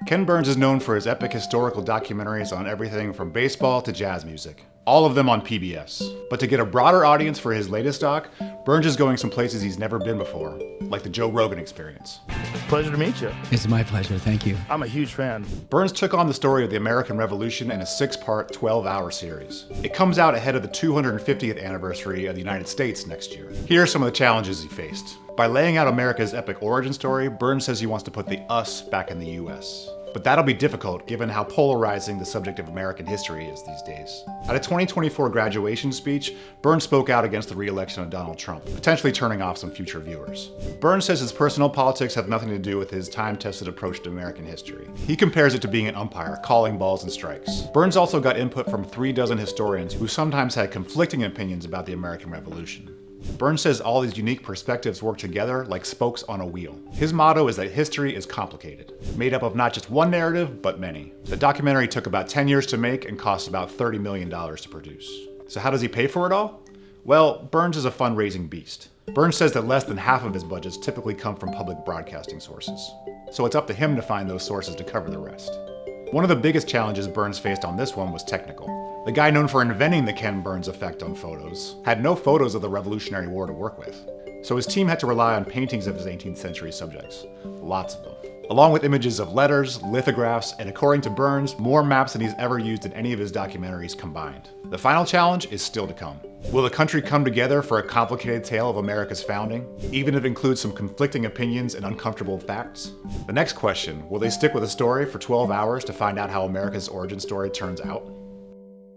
Ken Burns is known for his epic historical documentaries on everything from baseball to jazz music. All of them on PBS. But to get a broader audience for his latest doc, Burns is going some places he's never been before, like the Joe Rogan Experience. Pleasure to meet you. It's my pleasure, thank you. I'm a huge fan. Burns took on the story of the American Revolution in a 6-part, 12-hour series. It comes out ahead of the 250th anniversary of the United States next year. Here are some of the challenges he faced. By laying out America's epic origin story, Burns says he wants to put the us back in the US. But that'll be difficult given how polarizing the subject of American history is these days. At a 2024 graduation speech, Burns spoke out against the re-election of Donald Trump, potentially turning off some future viewers. Burns says his personal politics have nothing to do with his time-tested approach to American history. He compares it to being an umpire, calling balls and strikes. Burns also got input from 36 historians who sometimes had conflicting opinions about the American Revolution. Burns says all these unique perspectives work together like spokes on a wheel. His motto is that history is complicated, made up of not just one narrative, but many. The documentary took about 10 years to make and cost about $30 million to produce. So how does he pay for it all? Well, Burns is a fundraising beast. Burns says that less than half of his budgets typically come from public broadcasting sources. So it's up to him to find those sources to cover the rest. One of the biggest challenges Burns faced on this one was technical. The guy known for inventing the Ken Burns effect on photos had no photos of the Revolutionary War to work with. So his team had to rely on paintings of his 18th century subjects. Lots of them. Along with images of letters, lithographs, and according to Burns, more maps than he's ever used in any of his documentaries combined. The final challenge is still to come. Will the country come together for a complicated tale of America's founding, even if it includes some conflicting opinions and uncomfortable facts? The next question, will they stick with the story for 12 hours to find out how America's origin story turns out?